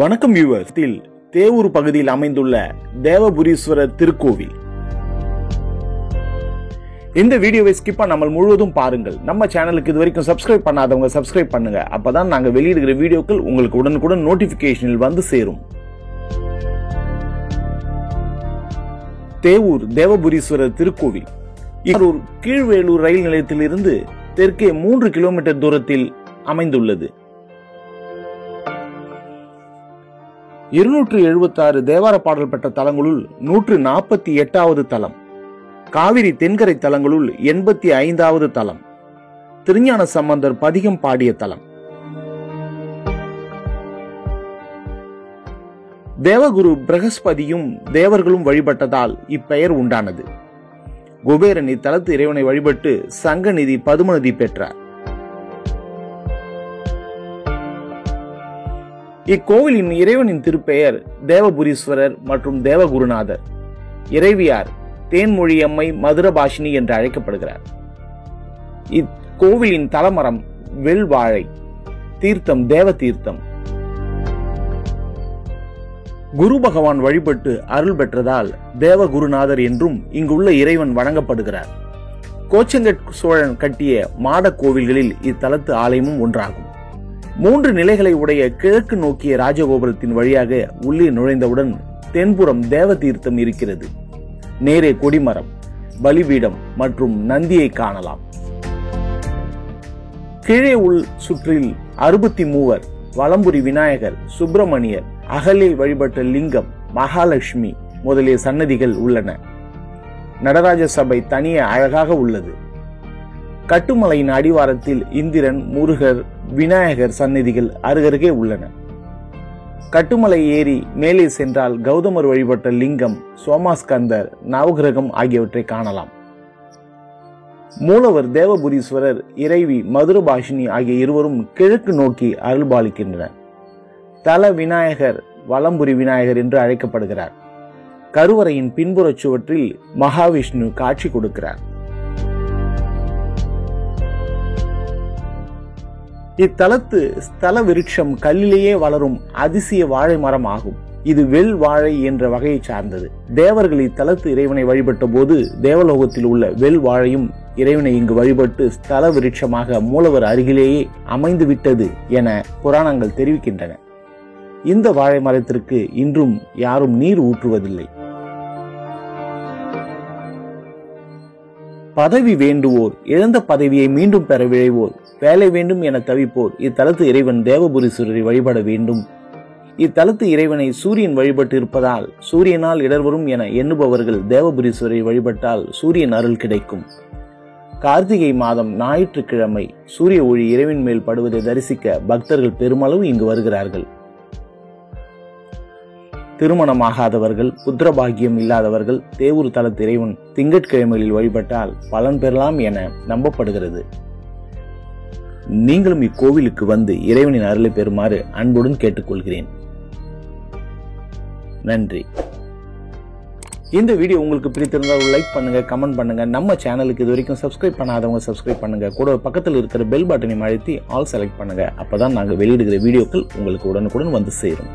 வணக்கம் வியூவர்ஸ். தேவூர் பகுதியில் அமைந்துள்ள தேவபுரீஸ்வரர் திருக்கோவில். இந்த வீடியோவை ஸ்கிப் பண்ணாமல் முழுவதும் பாருங்கள். நம்ம சேனலுக்கு இதுவரைக்கும் சப்ஸ்கிரைப் பண்ணாதவங்க சப்ஸ்கிரைப் பண்ணுங்க. அப்பதான் நாங்க வெளியிடுகிற வீடியோக்கள் உங்களுக்கு உடனுக்குடன் நோட்டிபிகேஷனில் வந்து சேரும். தேவூர் தேவபுரீஸ்வரர் திருக்கோவில் ஈரோடு கீழ்வேலூர் ரயில் நிலையத்தில் இருந்து தெற்கே 3 கிலோமீட்டர் தூரத்தில் அமைந்துள்ளது. 276 தேவார பாடல் பெற்ற தலங்களுள் 148வது தலம், காவிரி தென்கரை தலங்களுள் 85வது தலம், திருஞான சம்பந்தர் பதிகம் பாடிய தலம். தேவகுரு பிரகஸ்பதியும் தேவர்களும் வழிபட்டதால் இப்பெயர் உண்டானது. குபேரன் இத்தலத்து இறைவனை வழிபட்டு சங்கநிதி பதுமநிதி பெற்றார். இக்கோவிலின் இறைவனின் திருப்பெயர் தேவபுரீஸ்வரர் மற்றும் தேவகுருநாதர். இறைவியார் தேன்மொழியம்மை மதுரபாஷினி என்று அழைக்கப்படுகிறார். இக்கோவிலின் தலமரம் வெள்வாழை, தீர்த்தம் தேவ தீர்த்தம். குரு பகவான் வழிபட்டு அருள் பெற்றதால் தேவகுருநாதர் என்றும் இங்குள்ள இறைவன் வணங்கப்படுகிறார். கோச்சங்கட் சோழன் கட்டிய மாட கோவில்களில் இத்தலத்து ஆலயமும் ஒன்றாகும். 3 நிலைகளை உடைய கிழக்கு நோக்கிய ராஜகோபுரத்தின் வழியாக உள்ளே நுழைந்தவுடன் தென்புறம் தேவ தீர்த்தம் இருக்கிறது. நேரே கொடிமரம், பலிபீடம் மற்றும் நந்தியை காணலாம். கீழே உள் சுற்றில் 63 வலம்புரி விநாயகர், சுப்பிரமணியர், அகலே வழிபட்ட லிங்கம், மகாலட்சுமி முதலிய சன்னதிகள் உள்ளன. நடராஜ சபை தனியே அழகாக உள்ளது. கட்டுமலையின் அடிவாரத்தில் இந்திரன், முருகர், விநாயகர் சன்னதிகள் அருகருகே உள்ளன. கட்டுமலை ஏறி மேலே சென்றால் கௌதமர் வழிபட்ட லிங்கம், சோமாஸ்கந்தர், நவகிரகம் ஆகியவற்றை காணலாம். மூலவர் தேவபுரீஸ்வரர், இறைவி மதுரபாஷினி ஆகிய இருவரும் கிழக்கு நோக்கி அருள்பாலிக்கின்றனர். தல விநாயகர் வலம்புரி விநாயகர் என்று அழைக்கப்படுகிறார். கருவறையின் பின்புற சுவற்றில் மகாவிஷ்ணு காட்சி கொடுக்கிறார். இத்தலத்து ஸ்தல விருட்சம் கல்லிலேயே வளரும் அதிசய வாழை மரம் ஆகும். இது வெள் வாழை என்ற வகையை சார்ந்தது. தேவர்கள் இத்தலத்து இறைவனை வழிபட்ட போது தேவலோகத்தில் உள்ள வெள் வாழையும் இறைவனை இங்கு வழிபட்டு ஸ்தல விருட்சமாக மூலவர் அருகிலேயே அமைந்து விட்டது என புராணங்கள் தெரிவிக்கின்றன. இந்த வாழை மரத்திற்கு இன்றும் யாரும் நீர் ஊற்றுவதில்லை. பதவி வேண்டுவோர், இழந்த பதவியை மீண்டும் பெற விழைவோர், வேலை வேண்டும் என தவிப்போர் இத்தலத்து இறைவன் தேவபுரீஸ்வரரை வழிபட வேண்டும். இத்தலத்து இறைவனை சூரியன் வழிபட்டு இருப்பதால் சூரியனால் இடர்வரும் என எண்ணுபவர்கள் தேவபுரீஸ்வரரை வழிபட்டால் சூரியன் அருள் கிடைக்கும். கார்த்திகை மாதம் ஞாயிற்றுக்கிழமை சூரிய ஒளி இறைவன் மேல் படுவதை தரிசிக்க பக்தர்கள் பெருமளவு இங்கு வருகிறார்கள். திருமணமாகாதவர்கள், புத்திரபாகியம் இல்லாதவர்கள் தேவூர் தலத்து இறைவன் திங்கட்கிழமைகளில் வழிபட்டால் பலன் பெறலாம் என நம்பப்படுகிறது. நீங்களும் இக்கோவிலுக்கு வந்து இறைவனின் அருளை பெறுமாறு அன்புடன் கேட்டுக்கொள்கிறேன். நன்றி. இந்த வீடியோ உங்களுக்கு பிடித்திருந்தால் லைக் பண்ணுங்க, கமெண்ட் பண்ணுங்க. நம்ம சேனலுக்கு இது வரைக்கும் சப்ஸ்கிரைப் பண்ணாதவங்க சப்ஸ்கிரைப் பண்ணுங்க. கூட பக்கத்தில் இருக்கிற பெல் பட்டனை அழுத்தி ஆல் செலக்ட் பண்ணுங்க. அப்பதான் நாங்க வெளியிடுகிற வீடியோக்கள் உங்களுக்கு உடனுக்குடன் வந்து சேரும்.